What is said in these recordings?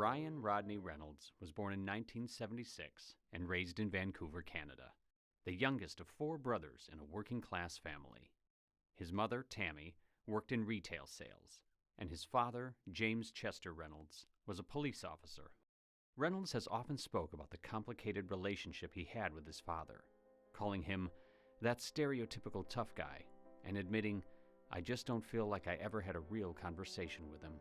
Ryan Rodney Reynolds was born in 1976 and raised in Vancouver, Canada, the youngest of 4 brothers in a working-class family. His mother, Tammy, worked in retail sales, and his father, James Chester Reynolds, was a police officer. Reynolds has often spoke about the complicated relationship he had with his father, calling him that stereotypical tough guy, and admitting, "I just don't feel like I ever had a real conversation with him."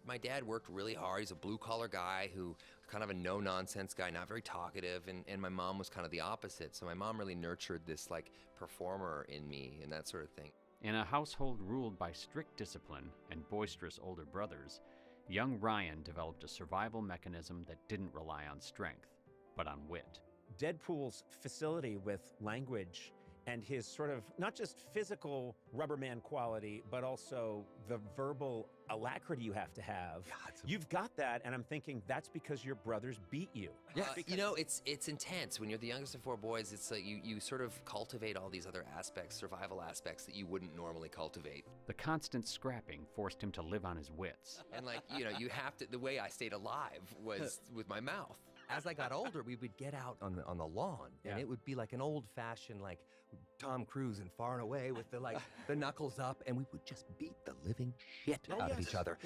My dad worked really hard. He's a blue-collar guy who kind of a no-nonsense guy, not very talkative, and my mom was kind of the opposite. So my mom really nurtured this, like, performer in me and that sort of thing. In a household ruled by strict discipline and boisterous older brothers, young Ryan developed a survival mechanism that didn't rely on strength, but on wit. Deadpool's facility with language and his sort of not just physical rubberman quality, but also the verbal alacrity you have to have. You've got that, and I'm thinking that's because your brothers beat you. Yeah, you know, it's intense. When you're the youngest of 4 boys, it's like you sort of cultivate all these other aspects, survival aspects that you wouldn't normally cultivate. The constant scrapping forced him to live on his wits. And like, you know, you have to, the way I stayed alive was with my mouth. As I got older, we would get out on the lawn, and it would be like an old-fashioned, like, Tom Cruise and Far and Away with the, like, the knuckles up, and we would just beat the living shit out of each other.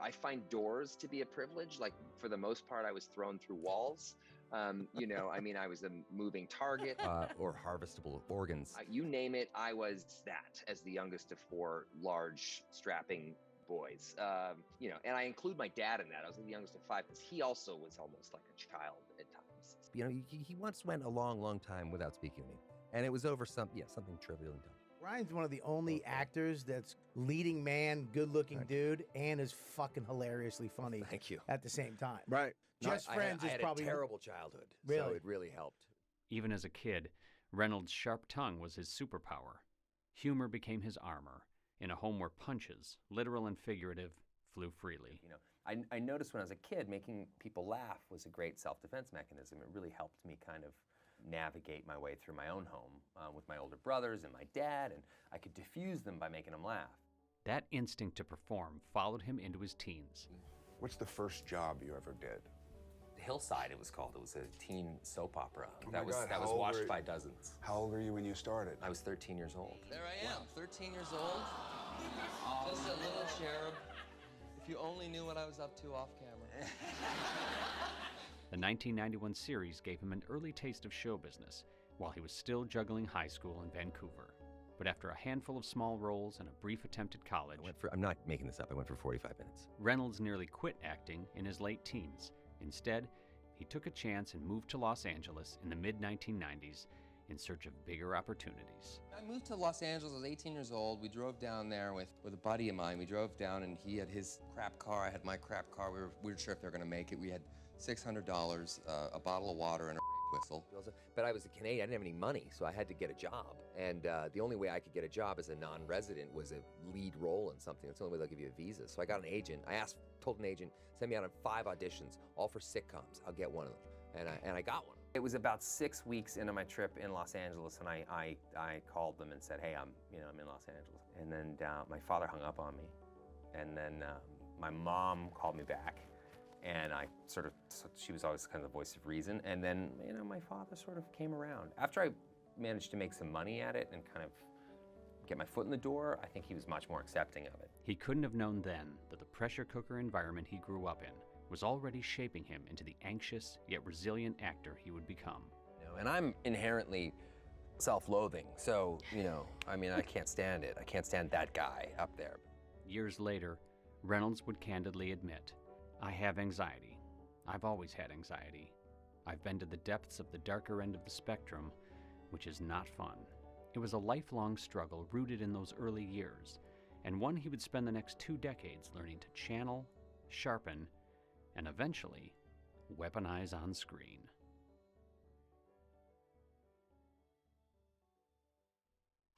I find doors to be a privilege. Like, for the most part, I was thrown through walls. You know, I mean, I was a moving target. Or harvestable organs. You name it, I was that, as the youngest of 4 large, strapping boys. You know, and I include my dad in that. I was the youngest of 5 because he also was almost like a child at times. You know, he once went a long, long time without speaking to me. And it was over something trivial and dumb. Ryan's one of the only actors that's leading man, good-looking dude, and is fucking hilariously funny. Thank you. At the same time. Right. Just Friends I is had probably a terrible childhood, Really? so it really helped. Even as a kid, Reynolds' sharp tongue was his superpower. Humor became his armor, in a home where punches, literal and figurative, flew freely. You know, I noticed when I was a kid, making people laugh was a great self-defense mechanism. It really helped me kind of navigate my way through my own home with my older brothers and my dad, and I could diffuse them by making them laugh. That instinct to perform followed him into his teens. What's the first job you ever did? Hillside, it was called. It was a teen soap opera Oh that my was God, that how was old watched were by you? dozens. How old were you when you started? I was 13 years old. There I am, 13 years old. Just a little cherub. If you only knew what I was up to off camera. The 1991 series gave him an early taste of show business while he was still juggling high school in Vancouver. But after a handful of small roles and a brief attempt at college, I'm not making this up, I went for 45 minutes. Reynolds nearly quit acting in his late teens. Instead, he took a chance and moved to Los Angeles in the mid-1990s in search of bigger opportunities. I moved to Los Angeles, I was 18 years old. We drove down there with a buddy of mine. We drove down and he had his crap car, I had my crap car. We weren't sure if they were gonna make it. We had $600, a bottle of water and a whistle. But I was a Canadian, I didn't have any money, so I had to get a job. And the only way I could get a job as a non-resident was a lead role in something. That's the only way they'll give you a visa. So I got an agent. Told an agent, send me out on 5 auditions, all for sitcoms. I'll get one of them. And I got one. It was about 6 weeks into my trip in Los Angeles, and I called them and said, hey, I'm in Los Angeles. And then my father hung up on me. And then my mom called me back. And she was always kind of the voice of reason. And then, my father sort of came around. After I managed to make some money at it and kind of get my foot in the door, I think he was much more accepting of it. He couldn't have known then that the pressure cooker environment he grew up in was already shaping him into the anxious yet resilient actor he would become. And I'm inherently self-loathing, so, I can't stand it. I can't stand that guy up there. Years later, Reynolds would candidly admit, I have anxiety. I've always had anxiety. I've been to the depths of the darker end of the spectrum, which is not fun. It was a lifelong struggle rooted in those early years, and one he would spend the next 2 decades learning to channel, sharpen, and eventually weaponize on screen.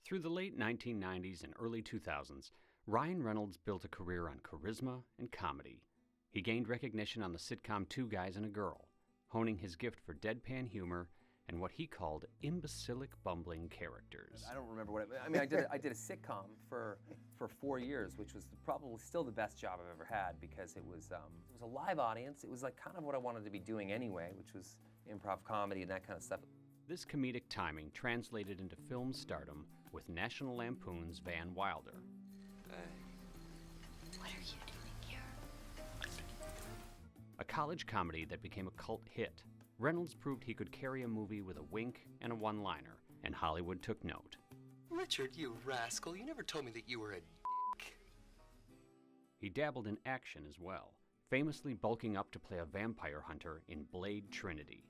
Through the late 1990s and early 2000s, Ryan Reynolds built a career on charisma and comedy. He gained recognition on the sitcom Two Guys and a Girl, honing his gift for deadpan humor and what he called imbecilic bumbling characters. I don't remember what I mean. I did a sitcom for 4 years, which was probably still the best job I've ever had because it was a live audience. It was like kind of what I wanted to be doing anyway, which was improv comedy and that kind of stuff. This comedic timing translated into film stardom with National Lampoon's Van Wilder. What are you doing here? A college comedy that became a cult hit. Reynolds proved he could carry a movie with a wink and a one-liner, and Hollywood took note. Richard, you rascal, you never told me that you were a dick. He dabbled in action as well, famously bulking up to play a vampire hunter in Blade Trinity.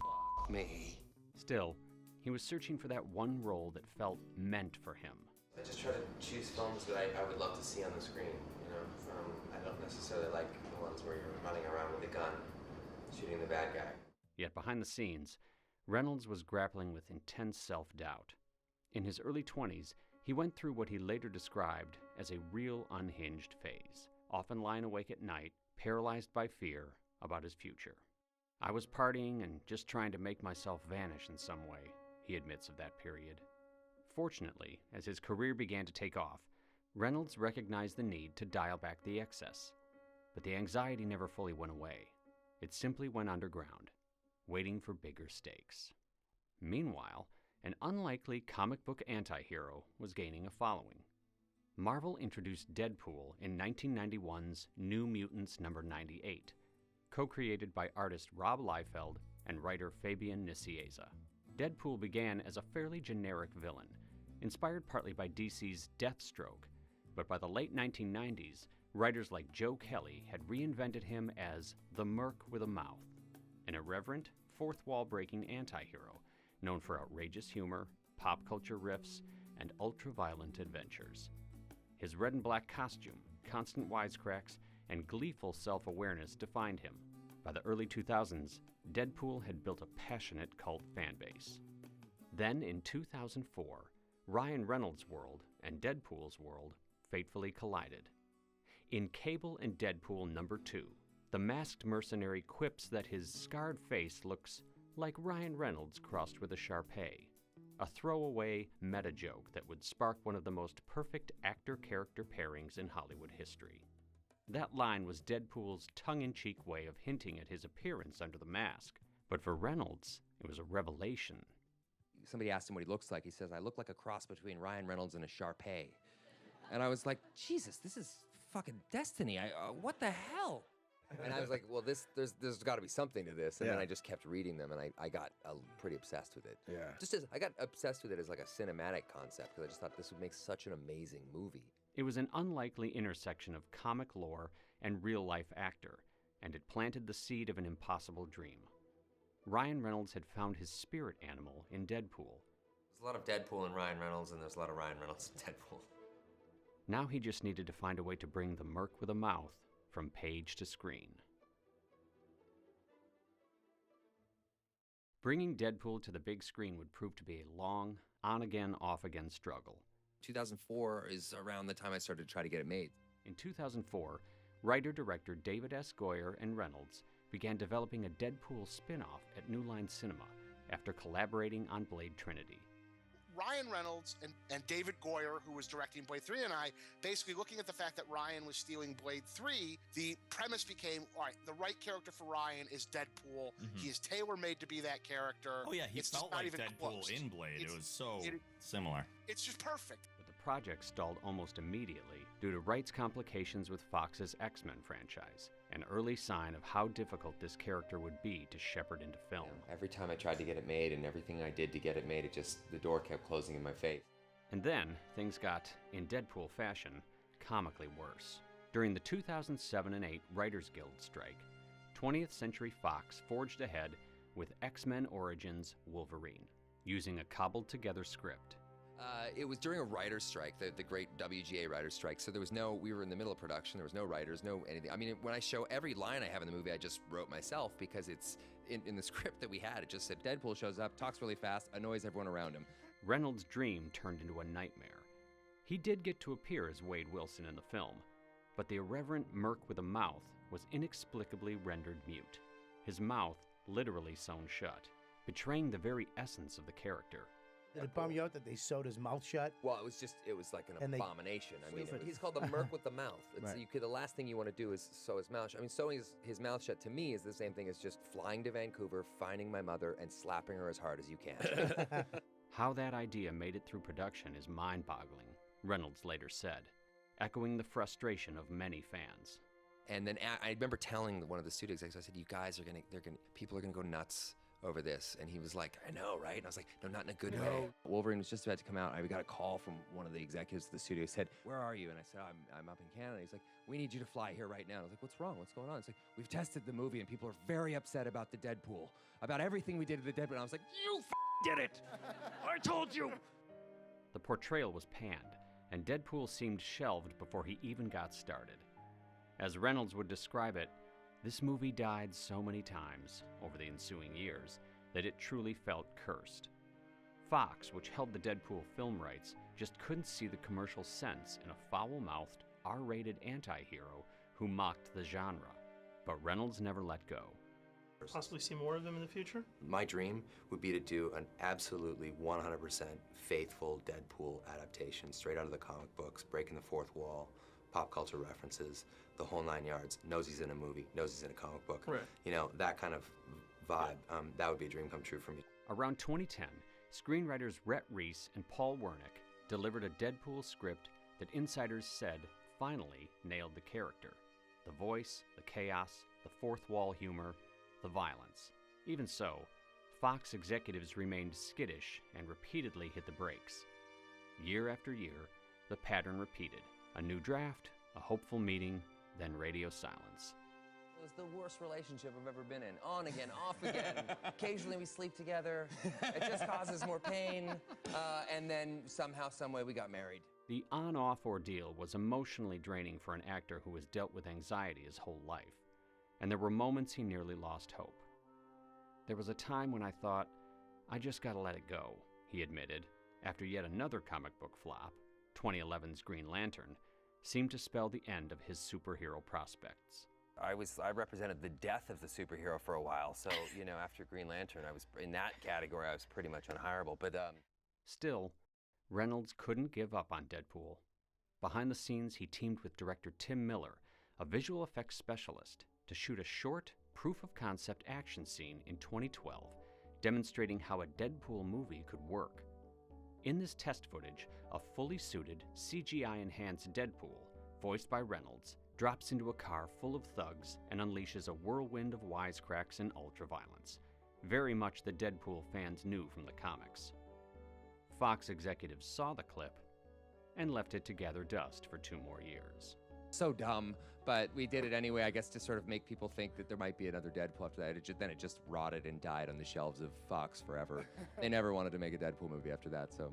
Fuck me. Still, he was searching for that one role that felt meant for him. I just try to choose films that I would love to see on the screen, you know. I don't necessarily like the ones where you're running around with a gun, shooting the bad guy. Yet behind the scenes, Reynolds was grappling with intense self-doubt. In his early 20s, he went through what he later described as a real unhinged phase, often lying awake at night, paralyzed by fear about his future. I was partying and just trying to make myself vanish in some way, he admits of that period. Fortunately, as his career began to take off, Reynolds recognized the need to dial back the excess. But the anxiety never fully went away. It simply went underground, waiting for bigger stakes. Meanwhile, an unlikely comic book anti-hero was gaining a following. Marvel introduced Deadpool in 1991's New Mutants number 98, co-created by artist Rob Liefeld and writer Fabian Nicieza. Deadpool began as a fairly generic villain, inspired partly by DC's Deathstroke, but by the late 1990s, writers like Joe Kelly had reinvented him as the Merc with a mouth, an irreverent, fourth-wall-breaking anti-hero known for outrageous humor, pop culture riffs, and ultra-violent adventures. His red and black costume, constant wisecracks, and gleeful self-awareness defined him. By the early 2000s, Deadpool had built a passionate cult fan base. Then, in 2004, Ryan Reynolds' world and Deadpool's world fatefully collided. In Cable and Deadpool number 2, the masked mercenary quips that his scarred face looks like Ryan Reynolds crossed with a Shar-Pei, a throwaway meta-joke that would spark one of the most perfect actor-character pairings in Hollywood history. That line was Deadpool's tongue-in-cheek way of hinting at his appearance under the mask, but for Reynolds, it was a revelation. Somebody asked him what he looks like. He says, I look like a cross between Ryan Reynolds and a Shar-Pei. And I was like, Jesus, this is fucking destiny. What the hell? And I was like, well, there's got to be something to this. And then I just kept reading them, and I got pretty obsessed with it. Yeah. I got obsessed with it as like a cinematic concept, because I just thought this would make such an amazing movie. It was an unlikely intersection of comic lore and real-life actor, and it planted the seed of an impossible dream. Ryan Reynolds had found his spirit animal in Deadpool. There's a lot of Deadpool in Ryan Reynolds, and there's a lot of Ryan Reynolds in Deadpool. Now he just needed to find a way to bring the Merc with a mouth from page to screen. Bringing Deadpool to the big screen would prove to be a long, on-again, off-again struggle. 2004 is around the time I started to try to get it made. In 2004, writer-director David S. Goyer and Reynolds began developing a Deadpool spin-off at New Line Cinema after collaborating on Blade Trinity. Ryan Reynolds and David Goyer, who was directing Blade 3, and I, basically looking at the fact that Ryan was stealing Blade 3, the premise became, all right, the right character for Ryan is Deadpool. He is tailor-made to be that character. Oh yeah, he It's felt not like even Deadpool close. in Blade. It was so it- similar. It's just perfect. But the project stalled almost immediately due to rights complications with Fox's X-Men franchise, an early sign of how difficult this character would be to shepherd into film. Every time I tried to get it made and everything I did to get it made, the door kept closing in my face. And then, things got, in Deadpool fashion, comically worse. During the 2007 and 8 Writers Guild strike, 20th Century Fox forged ahead with X-Men Origins Wolverine, using a cobbled-together script. It was during a writer's strike, the great WGA writer's strike, so we were in the middle of production, there was no writers, no anything. I mean, when I show every line I have in the movie, I just wrote myself, because it's, in the script that we had, it just said, Deadpool shows up, talks really fast, annoys everyone around him. Reynolds' dream turned into a nightmare. He did get to appear as Wade Wilson in the film, but the irreverent Merc with a mouth was inexplicably rendered mute, his mouth literally sewn shut. betraying the very essence of the character. Did it bum you out that they sewed his mouth shut? Well, it was like an And they- abomination. I mean, he's called the Merc with the mouth. Right. The last thing you want to do is sew his mouth shut. I mean, sewing his mouth shut to me is the same thing as just flying to Vancouver, finding my mother, and slapping her as hard as you can. How that idea made it through production is mind-boggling, Reynolds later said, echoing the frustration of many fans. And then I remember telling one of the studio execs, I said, "You guys people are gonna go nuts over this." And he was like, "I know, right?" And I was like, "No, not in a good way." Wolverine was just about to come out. I got a call from one of the executives of the studio. He said, "Where are you?" And I said, I'm up in Canada. He's like, "We need you to fly here right now." And I was like, "What's wrong? What's going on?" It's like, "We've tested the movie and people are very upset about the Deadpool, about everything we did to the Deadpool." And I was like, "You did it! I told you!" The portrayal was panned, and Deadpool seemed shelved before he even got started. As Reynolds would describe it, this movie died so many times over the ensuing years that it truly felt cursed. Fox, which held the Deadpool film rights, just couldn't see the commercial sense in a foul-mouthed, R-rated anti-hero who mocked the genre. But Reynolds never let go. Possibly see more of them in the future? My dream would be to do an absolutely 100% faithful Deadpool adaptation, straight out of the comic books, breaking the fourth wall, pop culture references, the whole 9 yards, knows he's in a movie, knows he's in a comic book. Right. You know, that kind of vibe, that would be a dream come true for me. Around 2010, screenwriters Rhett Reese and Paul Wernick delivered a Deadpool script that insiders said finally nailed the character. The voice, the chaos, the fourth wall humor, the violence. Even so, Fox executives remained skittish and repeatedly hit the brakes. Year after year, the pattern repeated. A new draft, a hopeful meeting, then radio silence. It was the worst relationship I've ever been in. On again, off again. Occasionally we sleep together. It just causes more pain. And then somehow, someway, we got married. The on-off ordeal was emotionally draining for an actor who has dealt with anxiety his whole life, and there were moments he nearly lost hope. There was a time when I thought, I just gotta let it go, he admitted, after yet another comic book flop, 2011's Green Lantern, seemed to spell the end of his superhero prospects. I represented the death of the superhero for a while, so, you know, after Green Lantern, I was in that category, I was pretty much unhireable, but, Still, Reynolds couldn't give up on Deadpool. Behind the scenes, he teamed with director Tim Miller, a visual effects specialist, to shoot a short, proof-of-concept action scene in 2012, demonstrating how a Deadpool movie could work. In this test footage, a fully suited, CGI-enhanced Deadpool, voiced by Reynolds, drops into a car full of thugs and unleashes a whirlwind of wisecracks and ultraviolence, very much the Deadpool fans knew from the comics. Fox executives saw the clip and left it to gather dust for 2 more years. So dumb, but we did it anyway, I guess, to sort of make people think that there might be another Deadpool after that. Then it just rotted and died on the shelves of Fox forever. They never wanted to make a Deadpool movie after that, so.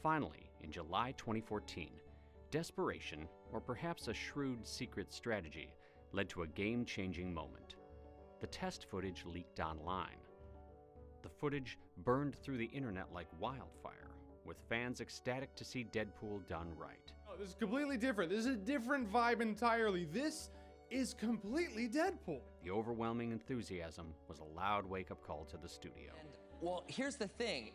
Finally, in July 2014, desperation, or perhaps a shrewd secret strategy, led to a game-changing moment. The test footage leaked online. The footage burned through the internet like wildfire, with fans ecstatic to see Deadpool done right. Oh, this is completely different. This is a different vibe entirely. This is completely Deadpool. The overwhelming enthusiasm was a loud wake-up call to the studio. And, well, here's the thing.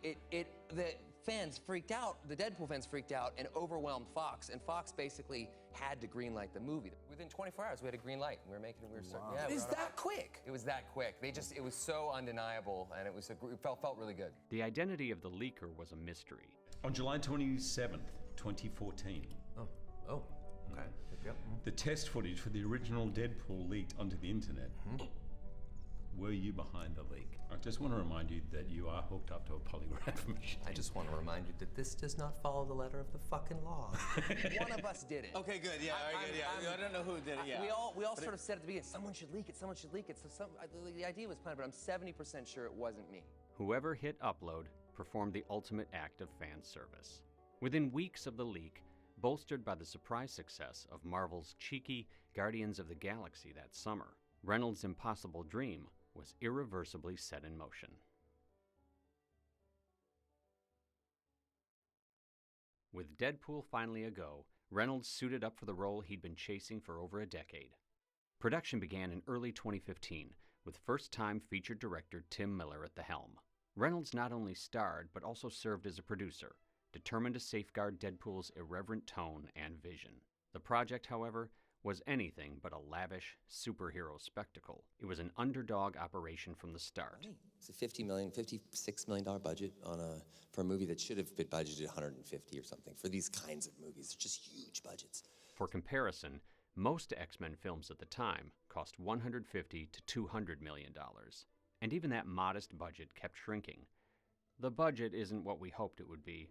The fans freaked out, the Deadpool fans freaked out and overwhelmed Fox, and Fox basically had to greenlight the movie. Within 24 hours, we had a green light. We were starting. Yeah, Is that quick? It was that quick. It was so undeniable, and it felt really good. The identity of the leaker was a mystery. On July 27th, 2014. Oh, okay. Yep. The test footage for the original Deadpool leaked onto the internet. Were you behind the leak? I just want to remind you that you are hooked up to a polygraph machine. I just want to remind you that this does not follow the letter of the fucking law. One of us did it. Okay, good. Yeah, all right, good. Yeah, I don't know who did it. Yeah. We all sort of said at the beginning, someone should leak it. Someone should leak it. So the idea was planned, but I'm 70% sure it wasn't me. Whoever hit upload performed the ultimate act of fan service. Within weeks of the leak, bolstered by the surprise success of Marvel's cheeky Guardians of the Galaxy that summer, Reynolds' impossible dream was irreversibly set in motion. With Deadpool finally a go, Reynolds suited up for the role he'd been chasing for over a decade. Production began in early 2015, with first-time featured director Tim Miller at the helm. Reynolds not only starred, but also served as a producer, determined to safeguard Deadpool's irreverent tone and vision. The project, however, was anything but a lavish superhero spectacle. It was an underdog operation from the start. It's a $56 million budget for a movie that should have been budgeted 150 or something. For these kinds of movies, they're just huge budgets. For comparison, most X-Men films at the time cost $150 to $200 million. And even that modest budget kept shrinking. The budget isn't what we hoped it would be.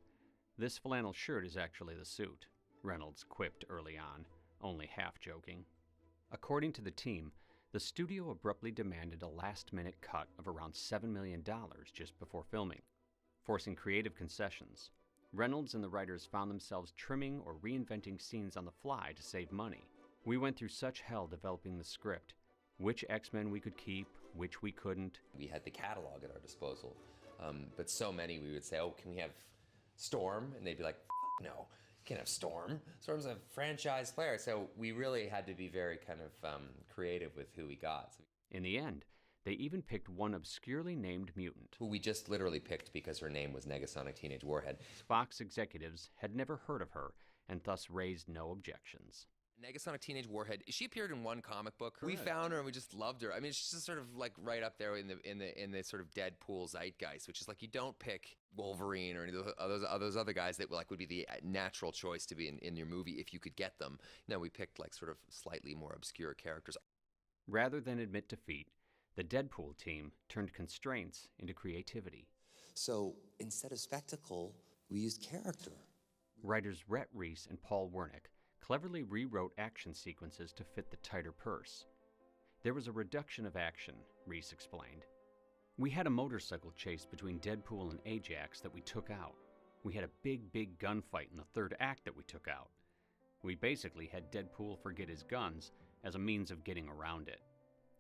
This flannel shirt is actually the suit, Reynolds quipped early on, only half joking. According to the team, the studio abruptly demanded a last-minute cut of around $7 million just before filming, forcing creative concessions. Reynolds and the writers found themselves trimming or reinventing scenes on the fly to save money. We went through such hell developing the script, which X-Men we could keep, which we couldn't. We had the catalog at our disposal, but so many we would say, oh, can we have Storm? And they'd be like, no, you can't have Storm. Storm's a franchise player. So we really had to be very kind of creative with who we got. In the end, they even picked one obscurely named mutant, who we just literally picked because her name was Negasonic Teenage Warhead. Fox executives had never heard of her and thus raised no objections. Negasonic Teenage Warhead. She appeared in one comic book. Correct. We found her and we just loved her. I mean, she's just sort of like right up there in the sort of Deadpool zeitgeist, which is like you don't pick Wolverine or any of those other guys that would be the natural choice to be in your movie if you could get them. No, we picked like sort of slightly more obscure characters. Rather than admit defeat, the Deadpool team turned constraints into creativity. So instead of spectacle, we used character. Writers Rhett Reese and Paul Wernick cleverly rewrote action sequences to fit the tighter purse. There was a reduction of action, Reese explained. We had a motorcycle chase between Deadpool and Ajax that we took out. We had a big gunfight in the third act that we took out. We basically had Deadpool forget his guns as a means of getting around it.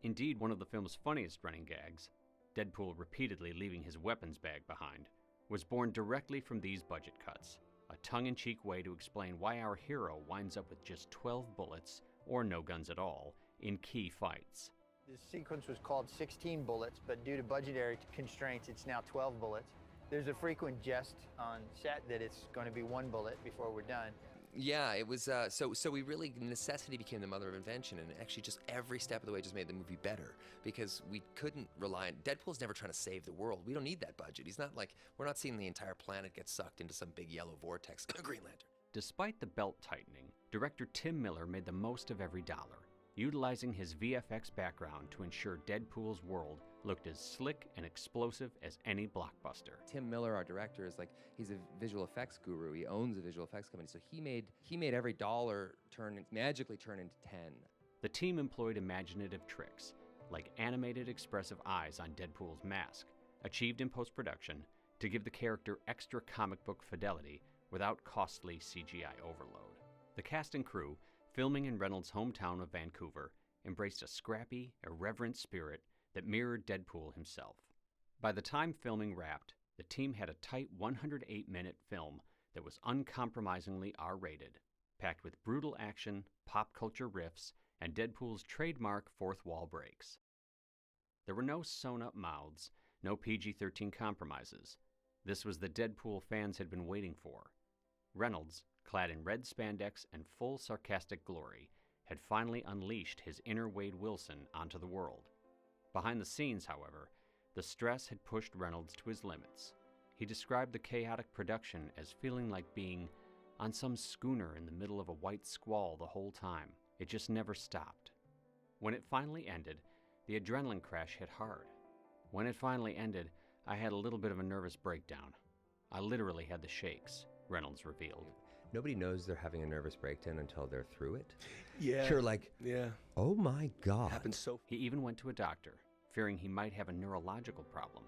Indeed, one of the film's funniest running gags, Deadpool repeatedly leaving his weapons bag behind, was born directly from these budget cuts. A tongue-in-cheek way to explain why our hero winds up with just 12 bullets, or no guns at all, in key fights. This sequence was called 16 bullets, but due to budgetary constraints, it's now 12 bullets. There's a frequent jest on set that it's going to be 1 bullet before we're done. Yeah, it was, so we really, necessity became the mother of invention, and actually just every step of the way just made the movie better, because we couldn't rely on, Deadpool's never trying to save the world. We don't need that budget. He's not like, we're not seeing the entire planet get sucked into some big yellow vortex. Green Lantern. Despite the belt tightening, director Tim Miller made the most of every dollar, utilizing his VFX background to ensure Deadpool's world looked as slick and explosive as any blockbuster. Tim Miller, our director, is like, he's a visual effects guru. He owns a visual effects company, so he made every dollar magically turn into 10. The team employed imaginative tricks, like animated expressive eyes on Deadpool's mask, achieved in post-production to give the character extra comic book fidelity without costly CGI overload. The cast and crew, filming in Reynolds' hometown of Vancouver, embraced a scrappy, irreverent spirit that mirrored Deadpool himself. By the time filming wrapped, the team had a tight 108-minute film that was uncompromisingly R-rated, packed with brutal action, pop culture riffs, and Deadpool's trademark fourth wall breaks. There were no sewn-up mouths, no PG-13 compromises. This was the Deadpool fans had been waiting for. Reynolds, clad in red spandex and full sarcastic glory, had finally unleashed his inner Wade Wilson onto the world. Behind the scenes, however, the stress had pushed Reynolds to his limits. He described the chaotic production as feeling like being on some schooner in the middle of a white squall the whole time. It just never stopped. When it finally ended, the adrenaline crash hit hard. When it finally ended, I had a little bit of a nervous breakdown. I literally had the shakes, Reynolds revealed. Nobody knows they're having a nervous breakdown until they're through it. Yeah. You're like, yeah. Oh my God. It happens so. He even went to a doctor, fearing he might have a neurological problem.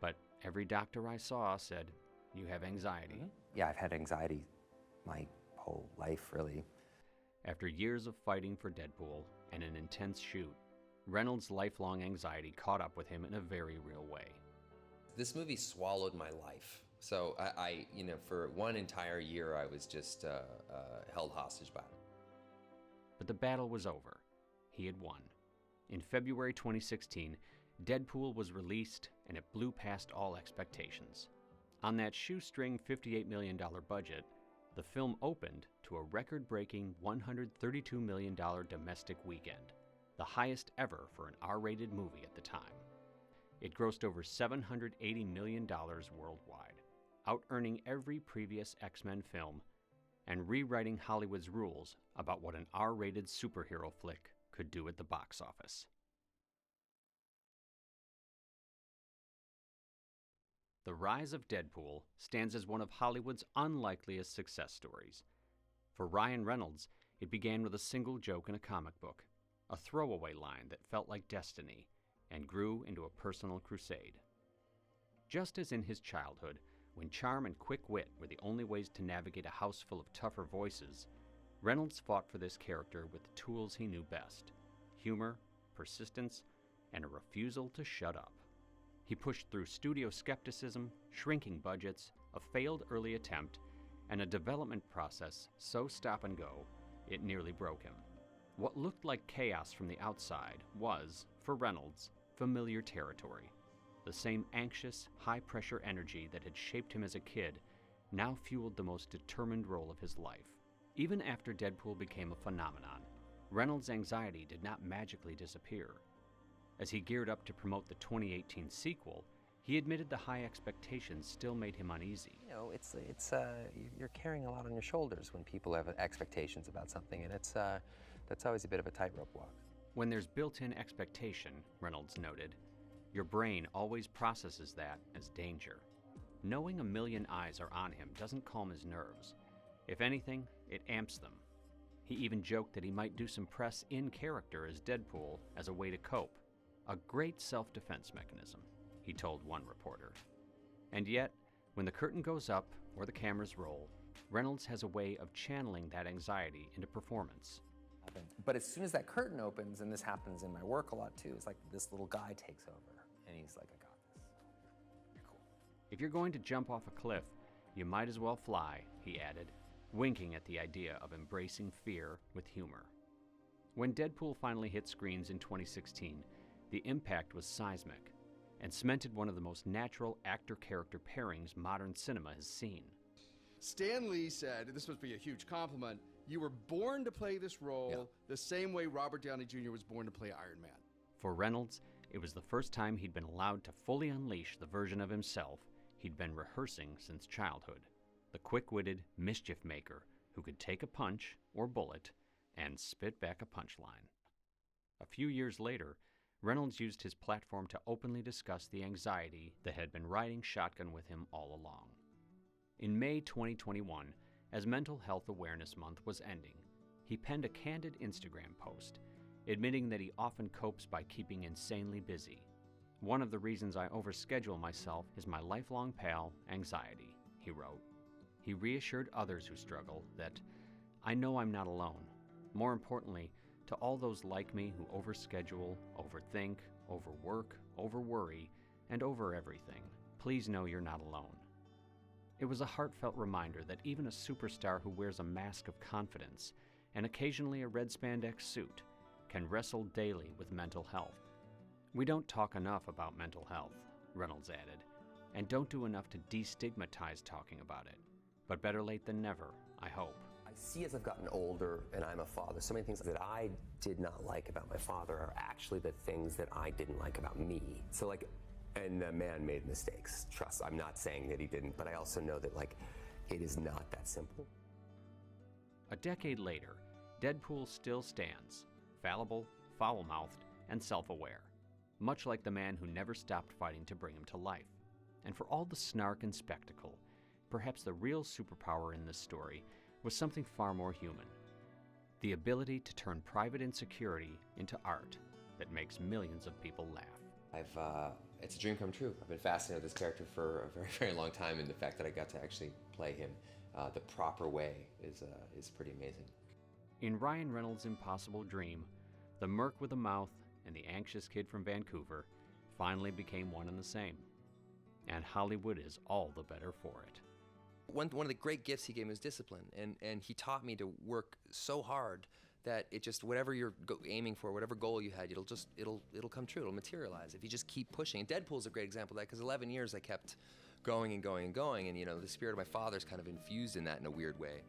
But every doctor I saw said, you have anxiety. Yeah, I've had anxiety my whole life, really. After years of fighting for Deadpool and an intense shoot, Reynolds' lifelong anxiety caught up with him in a very real way. This movie swallowed my life. So I for one entire year, I was just held hostage by it. But the battle was over. He had won. In February 2016, Deadpool was released, and it blew past all expectations. On that shoestring $58 million budget, the film opened to a record-breaking $132 million domestic weekend, the highest ever for an R-rated movie at the time. It grossed over $780 million worldwide, out-earning every previous X-Men film and rewriting Hollywood's rules about what an R-rated superhero flick could do at the box office. The rise of Deadpool stands as one of Hollywood's unlikeliest success stories. For Ryan Reynolds, it began with a single joke in a comic book, a throwaway line that felt like destiny, and grew into a personal crusade. Just as in his childhood, when charm and quick wit were the only ways to navigate a house full of tougher voices, Reynolds fought for this character with the tools he knew best: humor, persistence, and a refusal to shut up. He pushed through studio skepticism, shrinking budgets, a failed early attempt, and a development process so stop and go, it nearly broke him. What looked like chaos from the outside was, for Reynolds, familiar territory. The same anxious, high-pressure energy that had shaped him as a kid now fueled the most determined role of his life. Even after Deadpool became a phenomenon, Reynolds' anxiety did not magically disappear. As he geared up to promote the 2018 sequel, he admitted the high expectations still made him uneasy. You know, you're carrying a lot on your shoulders when people have expectations about something, and that's always a bit of a tightrope walk. When there's built-in expectation, Reynolds noted, your brain always processes that as danger. Knowing a million eyes are on him doesn't calm his nerves. If anything, it amps them. He even joked that he might do some press in character as Deadpool as a way to cope. A great self-defense mechanism, he told one reporter. And yet, when the curtain goes up or the cameras roll, Reynolds has a way of channeling that anxiety into performance. But as soon as that curtain opens, and this happens in my work a lot too, it's like this little guy takes over, and he's like, I got this. You're cool. If you're going to jump off a cliff, you might as well fly, he added, winking at the idea of embracing fear with humor. When Deadpool finally hit screens in 2016, the impact was seismic and cemented one of the most natural actor-character pairings modern cinema has seen. Stan Lee said, and this must be a huge compliment, you were born to play this role the same way Robert Downey Jr. was born to play Iron Man. For Reynolds, it was the first time he'd been allowed to fully unleash the version of himself he'd been rehearsing since childhood, the quick-witted mischief maker who could take a punch or bullet and spit back a punchline. A few years later, Reynolds used his platform to openly discuss the anxiety that had been riding shotgun with him all along. In May 2021, as Mental Health Awareness Month was ending, he penned a candid Instagram post, admitting that he often copes by keeping insanely busy. One of the reasons I overschedule myself is my lifelong pal, anxiety, he wrote. He reassured others who struggle that, I know I'm not alone. More importantly, to all those like me who overschedule, overthink, overwork, overworry, and over everything, please know you're not alone. It was a heartfelt reminder that even a superstar who wears a mask of confidence and occasionally a red spandex suit can wrestle daily with mental health. We don't talk enough about mental health, Reynolds added, and don't do enough to destigmatize talking about it. But better late than never, I hope. I see as I've gotten older and I'm a father, so many things that I did not like about my father are actually the things that I didn't like about me. So and the man made mistakes. Trust, I'm not saying that he didn't, but I also know that it is not that simple. A decade later, Deadpool still stands, fallible, foul-mouthed, and self-aware, much like the man who never stopped fighting to bring him to life. And for all the snark and spectacle, perhaps the real superpower in this story was something far more human. The ability to turn private insecurity into art that makes millions of people laugh. It's a dream come true. I've been fascinated with this character for a very, very long time, and the fact that I got to actually play him the proper way is pretty amazing. In Ryan Reynolds' impossible dream, the Merc with a mouth and the anxious kid from Vancouver finally became one and the same. And Hollywood is all the better for it. One of the great gifts he gave me was discipline, and he taught me to work so hard that it just, whatever you're aiming for, whatever goal you had, it'll come true. It'll materialize if you just keep pushing. And Deadpool's a great example of that, because 11 years I kept going and going and going, and the spirit of my father's kind of infused in that in a weird way.